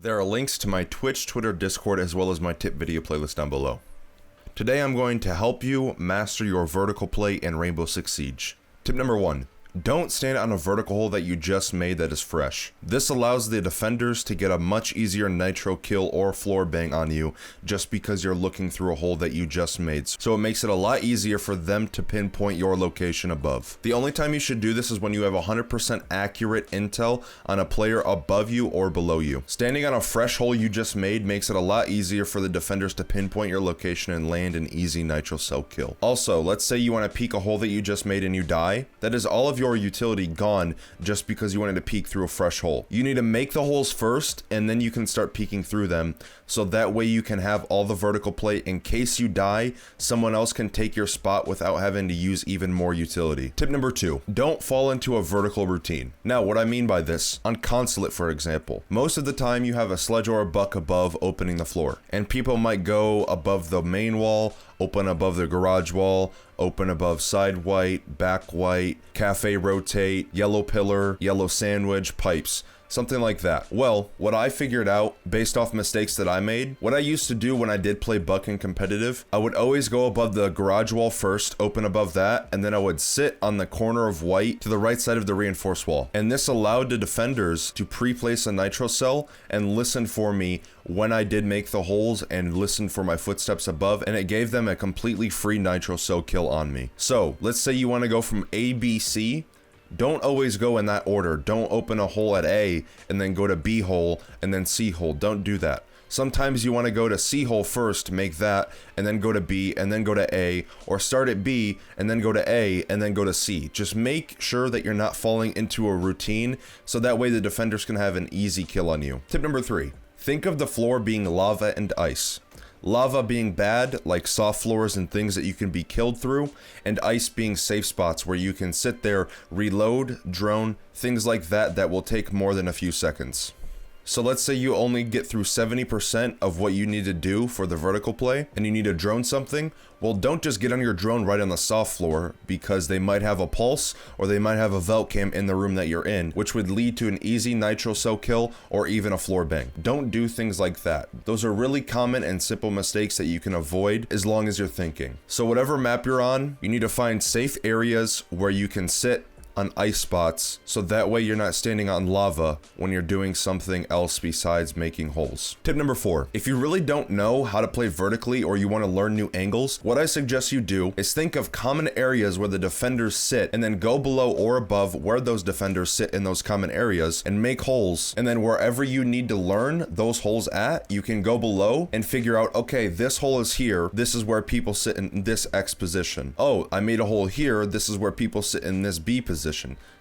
There are links to my Twitch, Twitter, Discord, as well as my tip video playlist down below. Today I'm going to help you master your vertical play in Rainbow Six Siege. Tip number 1. Don't stand on a vertical hole that you just made that is fresh. This allows the defenders to get a much easier nitro kill or floor bang on you just because you're looking through a hole that you just made. So it makes it a lot easier for them to pinpoint your location above. The only time you should do this is when you have 100% accurate intel on a player above you or below you. Standing on a fresh hole you just made makes it a lot easier for the defenders to pinpoint your location and land an easy nitro cell kill. Also, let's say you want to peek a hole that you just made and you die. That is all of your utility gone just because you wanted to peek through a fresh hole. You need to make the holes first and then you can start peeking through them, so that way you can have all the vertical play in case you die. Someone else can take your spot without having to use even more utility. Tip number 2, don't fall into a vertical routine. Now what I mean by this, on Consulate for example, most of the time you have a sledge or a buck above opening the floor, and people might go above the main wall, open above the garage wall, open above side white, back white, cafe rotate, yellow pillar, yellow sandwich, pipes. Something like that. Well, what I figured out based off mistakes that I made, what I used to do when I did play buck and competitive, I would always go above the garage wall first, open above that, and then I would sit on the corner of white to the right side of the reinforced wall. And this allowed the defenders to pre-place a nitro cell and listen for me when I did make the holes and listen for my footsteps above, and it gave them a completely free nitro cell kill on me. So let's say you want to go from A, B, C. Don't always go in that order. Don't open a hole at A and then go to B hole and then C hole. Don't do that. Sometimes you want to go to C hole first, make that, and then go to B and then go to A, or start at B and then go to A and then go to C. Just make sure that you're not falling into a routine so that way the defenders can have an easy kill on you. Tip number 3, think of the floor being lava and ice. Lava being bad, like soft floors and things that you can be killed through, and ice being safe spots where you can sit there, reload, drone, things like that that will take more than a few seconds. So let's say you only get through 70% of what you need to do for the vertical play, and you need to drone something. Well, don't just get on your drone right on the soft floor, because they might have a pulse or they might have a velt cam in the room that you're in, which would lead to an easy nitro cell kill or even a floor bang. Don't do things like that. Those are really common and simple mistakes that you can avoid as long as you're thinking. So whatever map you're on, you need to find safe areas where you can sit on ice spots, so that way you're not standing on lava when you're doing something else besides making holes. Tip number 4, if you really don't know how to play vertically or you want to learn new angles, what I suggest you do is think of common areas where the defenders sit and then go below or above where those defenders sit in those common areas and make holes, and then wherever you need to learn those holes at, you can go below and figure out, okay, this hole is here, this is where people sit in this X position. Oh, I made a hole here, this is where people sit in this B position.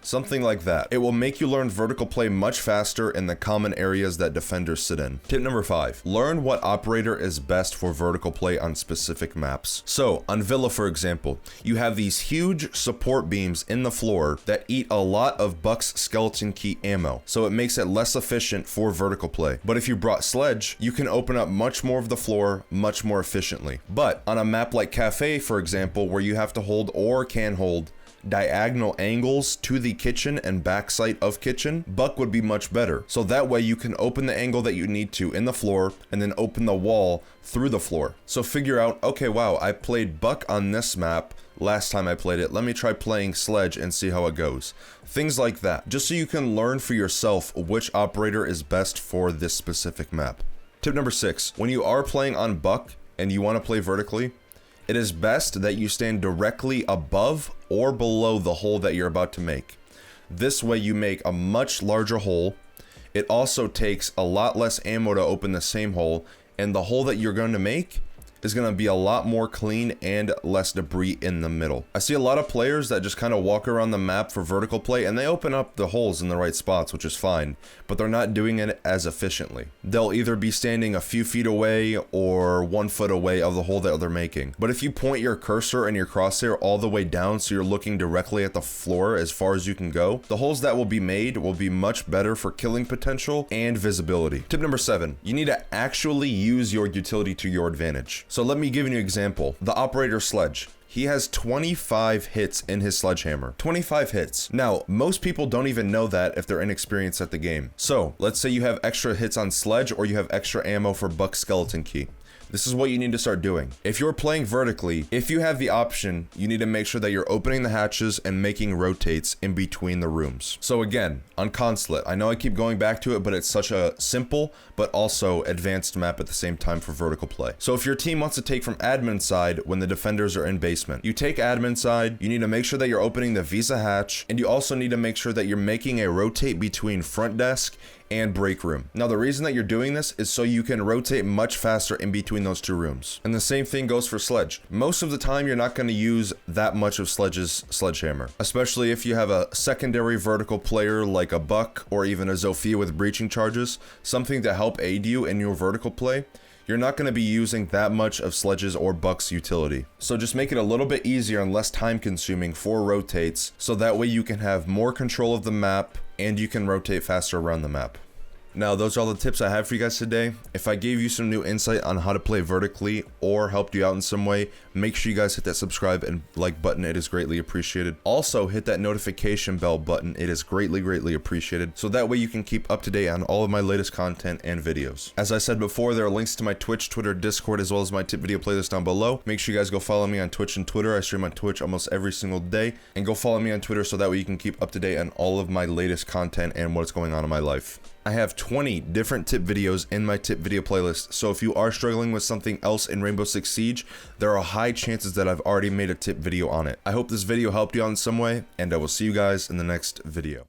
Something like that. It will make you learn vertical play much faster in the common areas that defenders sit in. Tip number 5, learn what operator is best for vertical play on specific maps. So on Villa, for example, you have these huge support beams in the floor that eat a lot of Buck's skeleton key ammo, so it makes it less efficient for vertical play. But if you brought Sledge, you can open up much more of the floor much more efficiently. But on a map like Cafe, for example, where you have to hold or can hold diagonal angles to the kitchen and backside of kitchen, Buck would be much better. So that way you can open the angle that you need to in the floor and then open the wall through the floor. So figure out, okay, wow, I played Buck on this map last time I played it. Let me try playing Sledge and see how it goes. Things like that, just so you can learn for yourself which operator is best for this specific map. Tip number 6, when you are playing on Buck and you want to play vertically, it is best that you stand directly above or below the hole that you're about to make. This way you make a much larger hole. It also takes a lot less ammo to open the same hole, and the hole that you're going to make is going to be a lot more clean and less debris in the middle. I see a lot of players that just kind of walk around the map for vertical play and they open up the holes in the right spots, which is fine, but they're not doing it as efficiently. They'll either be standing a few feet away or 1 foot away of the hole that they're making. But if you point your cursor and your crosshair all the way down so you're looking directly at the floor as far as you can go, the holes that will be made will be much better for killing potential and visibility. Tip number 7, you need to actually use your utility to your advantage. So let me give you an example. The operator Sledge. He has 25 hits in his sledgehammer. 25 hits. Now, most people don't even know that if they're inexperienced at the game. So, let's say you have extra hits on sledge or you have extra ammo for buck skeleton key. This is what you need to start doing. If you're playing vertically, if you have the option, you need to make sure that you're opening the hatches and making rotates in between the rooms. So again, on Consulate, I know I keep going back to it, but it's such a simple, but also advanced map at the same time for vertical play. So if your team wants to take from admin side when the defenders are in basement, you take admin side, you need to make sure that you're opening the Visa hatch, and you also need to make sure that you're making a rotate between front desk and break room. Now the reason that you're doing this is so you can rotate much faster in between those two rooms. And the same thing goes for sledge. Most of the time you're not going to use that much of sledge's sledgehammer, especially if you have a secondary vertical player like a Buck or even a Zofia with breaching charges, something to help aid you in your vertical play. You're not going to be using that much of Sledge's or Buck's utility. So just make it a little bit easier and less time consuming for rotates, so that way you can have more control of the map and you can rotate faster around the map. Now, those are all the tips I have for you guys today. If I gave you some new insight on how to play vertically or helped you out in some way, make sure you guys hit that subscribe and like button. It is greatly appreciated. Also, hit that notification bell button. It is greatly appreciated. So that way you can keep up to date on all of my latest content and videos. As I said before, there are links to my Twitch, Twitter, Discord, as well as my tip video playlist down below. Make sure you guys go follow me on Twitch and Twitter. I stream on Twitch almost every single day. And go follow me on Twitter so that way you can keep up to date on all of my latest content and what's going on in my life. I have 20 different tip videos in my tip video playlist, so if you are struggling with something else in Rainbow Six Siege, there are high chances that I've already made a tip video on it. I hope this video helped you out in some way, and I will see you guys in the next video.